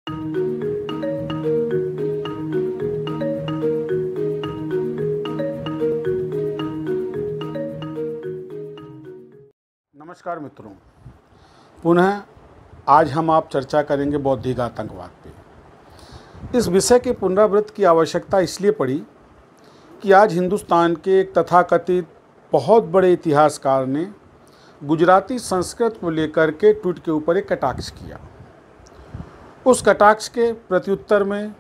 नमस्कार मित्रों, पुनः आज हम आप चर्चा करेंगे बौद्धिक आतंकवाद पे। इस विषय के पुनरावृत्ति की आवश्यकता इसलिए पड़ी कि आज हिंदुस्तान के एक तथाकथित बहुत बड़े इतिहासकार ने गुजराती संस्कृत को लेकर के ट्वीट के ऊपर एक कटाक्ष किया। उस कटाक्ष के प्रत्युत्तर में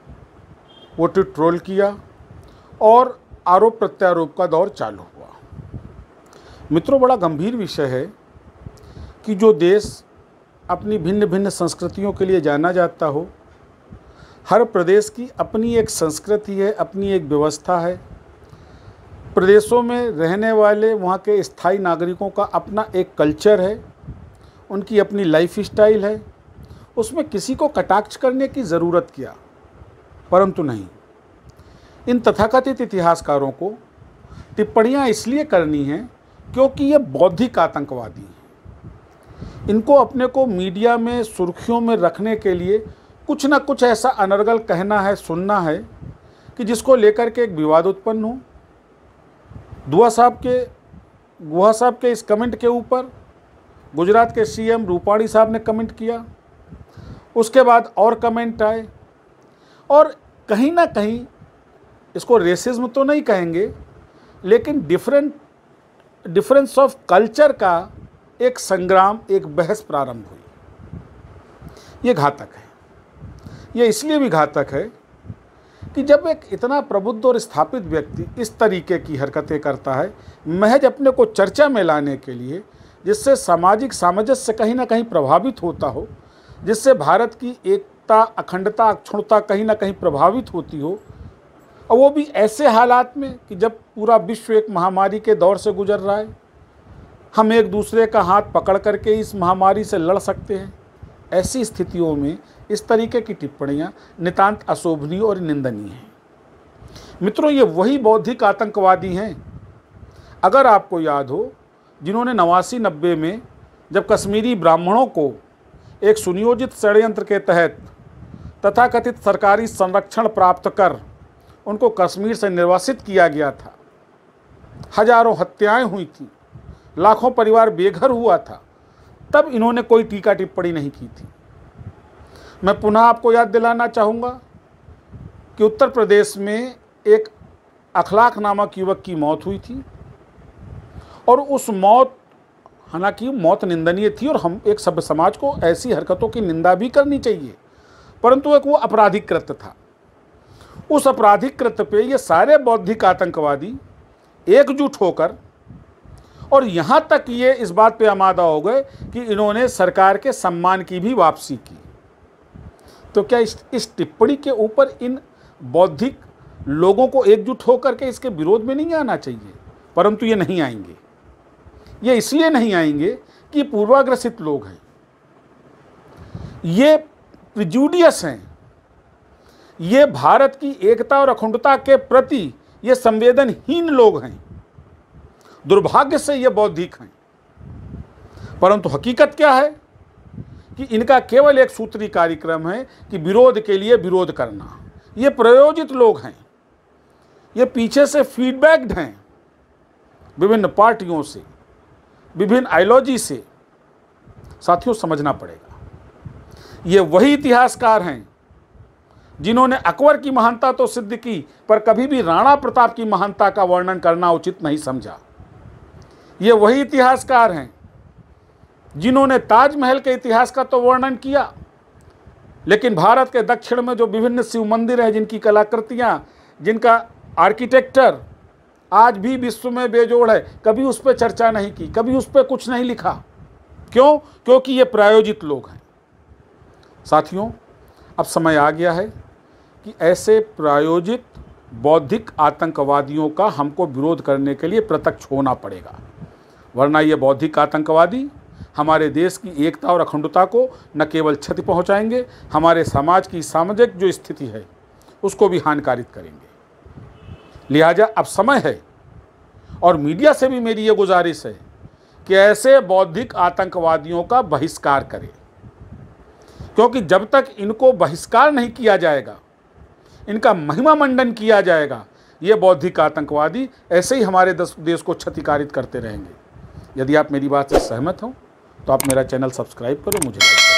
वो ट्वीट ट्रोल किया और आरोप प्रत्यारोप का दौर चालू हुआ। मित्रों, बड़ा गंभीर विषय है कि जो देश अपनी भिन्न भिन्न संस्कृतियों के लिए जाना जाता हो, हर प्रदेश की अपनी एक संस्कृति है, अपनी एक व्यवस्था है। प्रदेशों में रहने वाले वहाँ के स्थायी नागरिकों का अपना एक कल्चर है, उनकी अपनी लाइफ स्टाइल है। उसमें किसी को कटाक्ष करने की ज़रूरत क्या, परंतु नहीं, इन तथाकथित इतिहासकारों को टिप्पणियाँ इसलिए करनी हैं क्योंकि ये बौद्धिक आतंकवादी हैं। इनको अपने को मीडिया में सुर्खियों में रखने के लिए कुछ ना कुछ ऐसा अनर्गल कहना है, सुनना है कि जिसको लेकर के एक विवाद उत्पन्न हो। गुहा साहब के इस कमेंट के ऊपर गुजरात के सीएम रूपाणी साहब ने कमेंट किया, उसके बाद और कमेंट आए और कहीं ना कहीं इसको रेसिज्म तो नहीं कहेंगे, लेकिन डिफरेंस ऑफ कल्चर का एक संग्राम, एक बहस प्रारंभ हुई। ये घातक है। ये इसलिए भी घातक है कि जब एक इतना प्रबुद्ध और स्थापित व्यक्ति इस तरीके की हरकतें करता है महज अपने को चर्चा में लाने के लिए, जिससे सामाजिक सामंजस्य कहीं ना कहीं प्रभावित होता हो, जिससे भारत की एकता, अखंडता, अक्षुण्णता कहीं ना कहीं प्रभावित होती हो, और वो भी ऐसे हालात में कि जब पूरा विश्व एक महामारी के दौर से गुजर रहा है, हम एक दूसरे का हाथ पकड़ करके इस महामारी से लड़ सकते हैं। ऐसी स्थितियों में इस तरीके की टिप्पणियां नितांत अशोभनीय और निंदनीय हैं। मित्रों, ये वही बौद्धिक आतंकवादी हैं, अगर आपको याद हो, जिन्होंने 89-90 में जब कश्मीरी ब्राह्मणों को एक सुनियोजित षड्यंत्र के तहत तथाकथित सरकारी संरक्षण प्राप्त कर उनको कश्मीर से निर्वासित किया गया था, हजारों हत्याएं हुई थी, लाखों परिवार बेघर हुआ था, तब इन्होंने कोई टीका टिप्पणी नहीं की थी। मैं पुनः आपको याद दिलाना चाहूँगा कि उत्तर प्रदेश में एक अखलाक नामक युवक की मौत हुई थी और उस मौत, हालांकि मौत निंदनीय थी और हम एक सभ्य समाज को ऐसी हरकतों की निंदा भी करनी चाहिए, परंतु एक वो आपराधिक कृत्य था। उस आपराधिक कृत्य पे ये सारे बौद्धिक आतंकवादी एकजुट होकर, और यहाँ तक ये इस बात पे आमादा हो गए कि इन्होंने सरकार के सम्मान की भी वापसी की। तो क्या इस टिप्पणी के ऊपर इन बौद्धिक लोगों को एकजुट होकर के इसके विरोध में नहीं आना चाहिए? परंतु ये नहीं आएंगे। ये इसलिए नहीं आएंगे कि पूर्वाग्रसित लोग हैं, ये प्रिजुडियस हैं, ये भारत की एकता और अखंडता के प्रति ये संवेदनहीन लोग हैं। दुर्भाग्य से ये बौद्धिक हैं, परंतु हकीकत क्या है कि इनका केवल एक सूत्री कार्यक्रम है कि विरोध के लिए विरोध करना। ये प्रयोजित लोग हैं, ये पीछे से फीडबैक्ड हैं, विभिन्न पार्टियों से, विभिन्न आइडियोलॉजी से। साथियों, समझना पड़ेगा, ये वही इतिहासकार हैं जिन्होंने अकबर की महानता तो सिद्ध की, पर कभी भी राणा प्रताप की महानता का वर्णन करना उचित नहीं समझा। ये वही इतिहासकार हैं जिन्होंने ताजमहल के इतिहास का तो वर्णन किया, लेकिन भारत के दक्षिण में जो विभिन्न शिव मंदिर हैं, जिनकी कलाकृतियां, जिनका आर्किटेक्चर आज भी विश्व में बेजोड़ है, कभी उस पर चर्चा नहीं की, कभी उस पर कुछ नहीं लिखा। क्यों? क्योंकि ये प्रायोजित लोग हैं। साथियों, अब समय आ गया है कि ऐसे प्रायोजित बौद्धिक आतंकवादियों का हमको विरोध करने के लिए प्रत्यक्ष होना पड़ेगा, वरना ये बौद्धिक आतंकवादी हमारे देश की एकता और अखंडता को न केवल क्षति पहुंचाएंगे, हमारे समाज की सामाजिक जो स्थिति है उसको भी हानिकारित करेंगे। लिहाजा अब समय है, और मीडिया से भी मेरी ये गुजारिश है कि ऐसे बौद्धिक आतंकवादियों का बहिष्कार करें। क्योंकि जब तक इनको बहिष्कार नहीं किया जाएगा, इनका महिमा मंडन किया जाएगा, ये बौद्धिक आतंकवादी ऐसे ही हमारे देश को क्षतिकारित करते रहेंगे। यदि आप मेरी बात से सहमत हो तो आप मेरा चैनल सब्सक्राइब करो, मुझे लाइक करो।